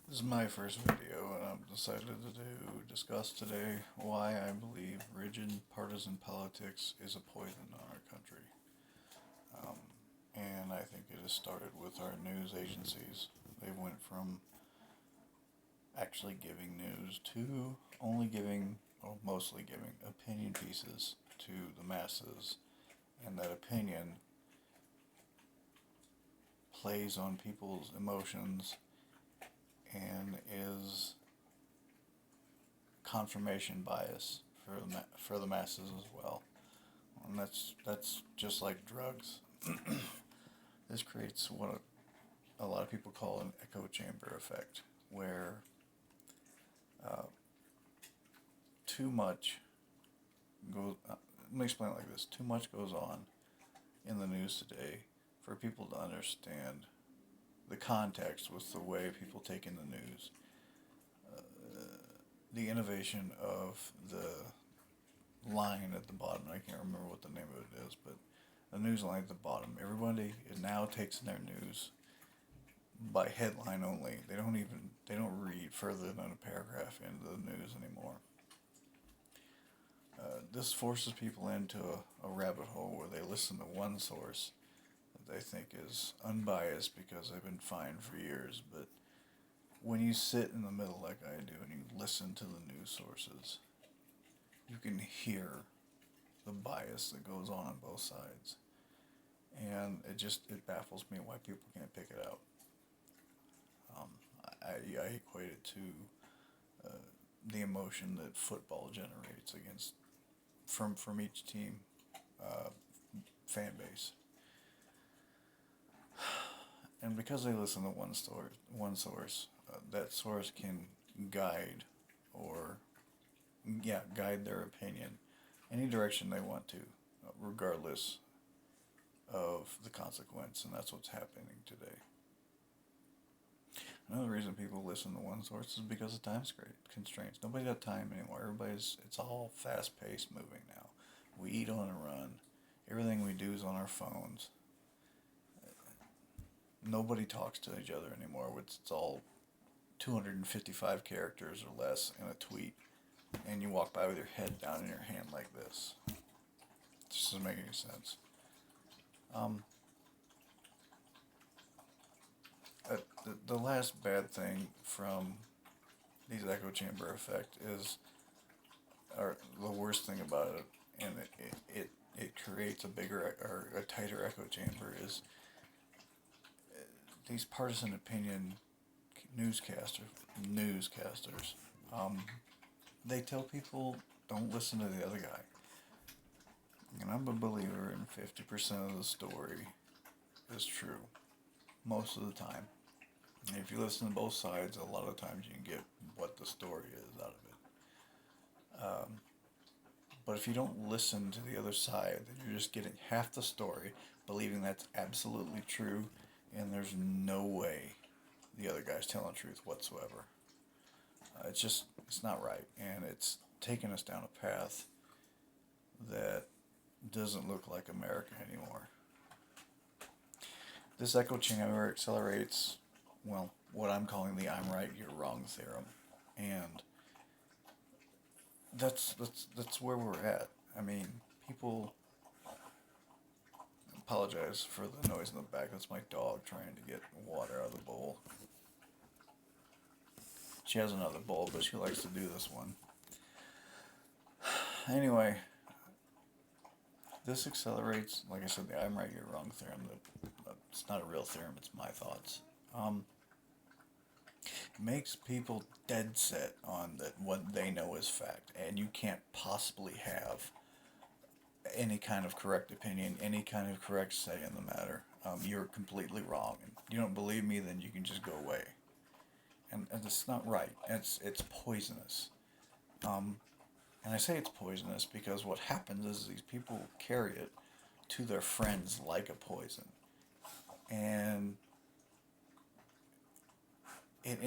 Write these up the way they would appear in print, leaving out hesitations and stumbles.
This is my first video, and I've decided to discuss today why I believe rigid partisan politics is a poison on our country. Um, and I think it has started with our news agencies. They went from actually giving news to only giving, or mostly giving, opinion pieces to the masses, and that opinion plays on people's emotions and is confirmation bias for the masses as well, and that's just like drugs. This creates what a lot of people call an echo chamber effect, where uh, too much goes. Let me explain it like this: too much goes on in the news today for people to understand the context with the way people take in the news. Uh, the innovation of the line at the bottom. I can't remember what the name of it is, but the news line at the bottom. Everybody now takes in their news by headline only. They don't read further than a paragraph into the news anymore. This forces people into a rabbit hole where they listen to one source that they think is unbiased because they've been fined for years. But when you sit in the middle like I do and you listen to the news sources, you can hear the bias that goes on both sides, and it baffles me why people can't pick it out. Um, I equate it to uh, the emotion that football generates against from each team uh, fan base, and because they listen to one source, that source can guide or guide their opinion any direction they want to, regardless of the consequence, and that's what's happening today. Another reason people listen to one source is because of time constraints. Nobody's got time anymore. It's all fast paced moving now. We eat on a run. Everything we do is on our phones. Nobody talks to each other anymore. It's all 255 characters or less in a tweet, and you walk by with your head down in your hand like this. It just doesn't make any sense. Um, the last bad thing from these echo chamber effect is, or the worst thing about it, and it creates a bigger or a tighter echo chamber, is these partisan opinion newscasters. Um, they tell people don't listen to the other guy, and I'm a believer in 50% of the story is true most of the time. And if you listen to both sides, a lot of times you can get what the story is out of it. But if you don't listen to the other side, then you're just getting half the story, believing that's absolutely true, and there's no way the other guy's telling the truth whatsoever. It's not right, and it's taken us down a path that doesn't look like America anymore. This echo chamber accelerates, well, what I'm calling the "I'm right, you're wrong" theorem, and that's where we're at. I mean, people apologize for the noise in the back. That's my dog trying to get water out of the bowl. She has another bowl, but she likes to do this one. Anyway, this accelerates, like I said, the "I'm right, you're wrong" theorem. It's not a real theorem, it's my thoughts. Makes people dead set on that what they know is fact, and you can't possibly have any kind of correct opinion, any kind of correct say in the matter. You're completely wrong, and you don't believe me, then you can just go away. And it's not right. It's poisonous. Um, and I say it's poisonous because what happens is these people carry it to their friends like a poison, and it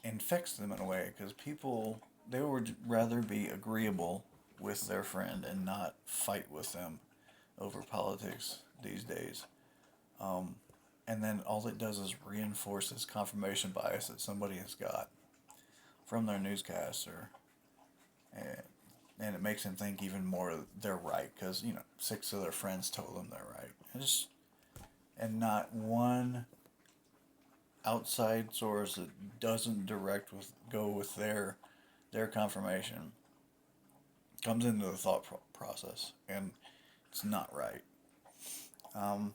infects them in a way because people, they would rather be agreeable with their friend and not fight with them over politics these days. Um, and then all it does is reinforce this confirmation bias that somebody has got from their newscaster, and it makes them think even more they're right because 6 of their friends told them they're right, and not one outside source that doesn't go with their confirmation comes into the thought process, and it's not right. Um,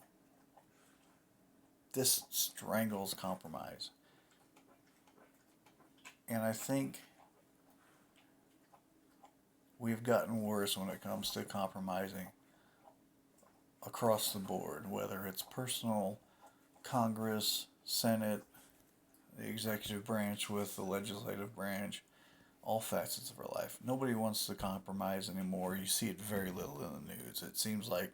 this strangles compromise, and I think we've gotten worse when it comes to compromising across the board, whether it's personal, Congress, Senate, the executive branch with the legislative branch, all facets of our life. Nobody wants to compromise anymore. You see it very little in the news. It seems like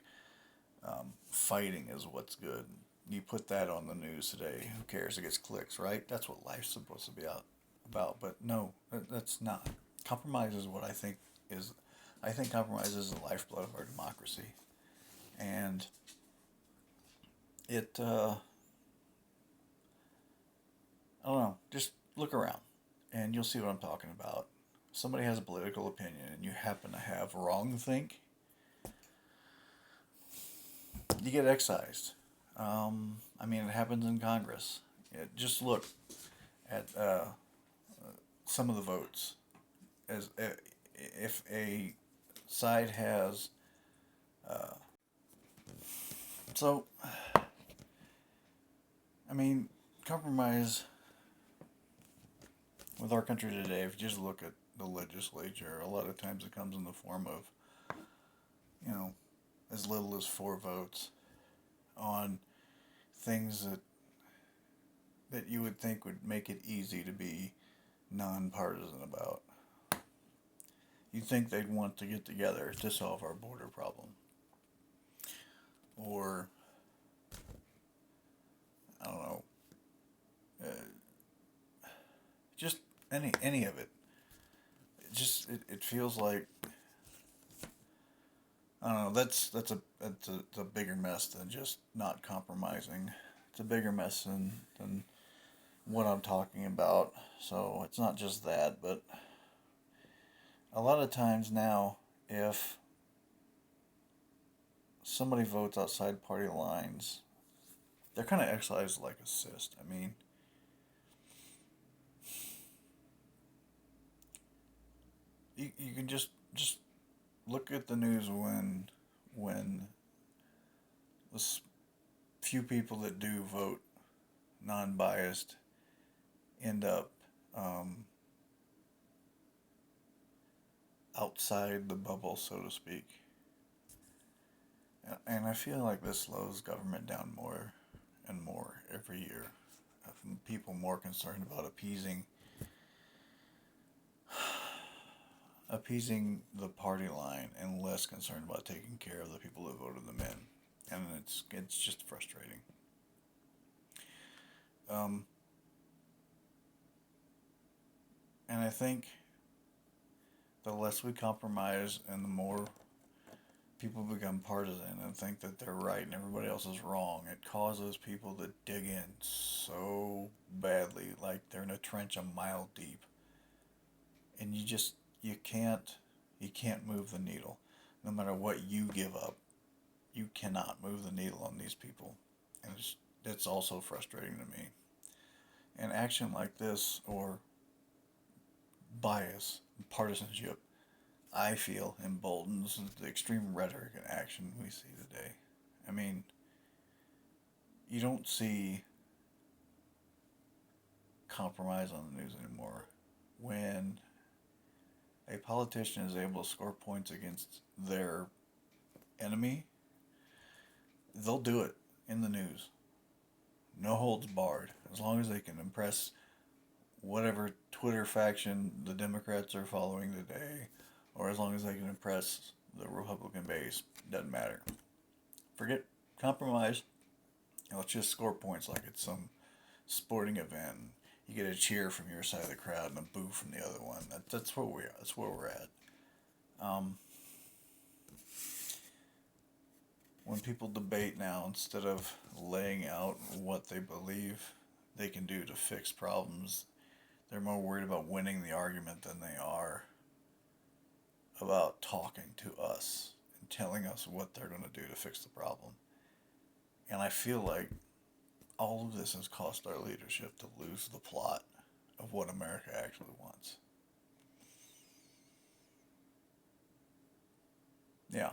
fighting is what's good. You put that on the news today, who cares? It gets clicks, right? That's what life's supposed to be about. But no, that's not. Compromise is what I think is. I think compromise is the lifeblood of our democracy, and it. I don't know. Just look around, and you'll see what I'm talking about. If somebody has a political opinion, and you happen to have wrongthink, you get excised. I mean, it happens in Congress. Just look at some of the votes. As if a side has, so I mean, compromise with our country today. If you just look at the legislature, a lot of times it comes in the form of, as little as 4 votes on things that you would think would make it easy to be nonpartisan about. You'd think they'd want to get together to solve our border problem. Or, I don't know, just any of it. It feels like, I don't know, that's a bigger mess than just not compromising. It's a bigger mess than what I'm talking about. So it's not just that, but a lot of times now, if somebody votes outside party lines, they're kind of excised like a cyst. I mean, you can just look at the news when the few people that do vote non-biased end up outside the bubble, so to speak. And I feel like this slows government down more and more every year. People more concerned about appeasing the party line and less concerned about taking care of the people that voted them in, and it's just frustrating. And I think the less we compromise and the more people become partisan and think that they're right and everybody else is wrong, it causes people to dig in so badly, like they're in a trench a mile deep. And you can't move the needle. No matter what you give up, you cannot move the needle on these people. And it's also frustrating to me. And action like this, or bias, partisanship, I feel emboldens the extreme rhetoric and action we see today. I mean, you don't see compromise on the news anymore. When a politician is able to score points against their enemy, they'll do it in the news. No holds barred. As long as they can impress whatever Twitter faction the Democrats are following today, or as long as they can impress the Republican base, doesn't matter. Forget compromise. Let's just score points like it's some sporting event. You get a cheer from your side of the crowd and a boo from the other one. That's where we are. That's where we're at. when people debate now, instead of laying out what they believe they can do to fix problems, they're more worried about winning the argument than they are about talking to us and telling us what they're going to do to fix the problem. And I feel like all of this has cost our leadership to lose the plot of what America actually wants. Yeah.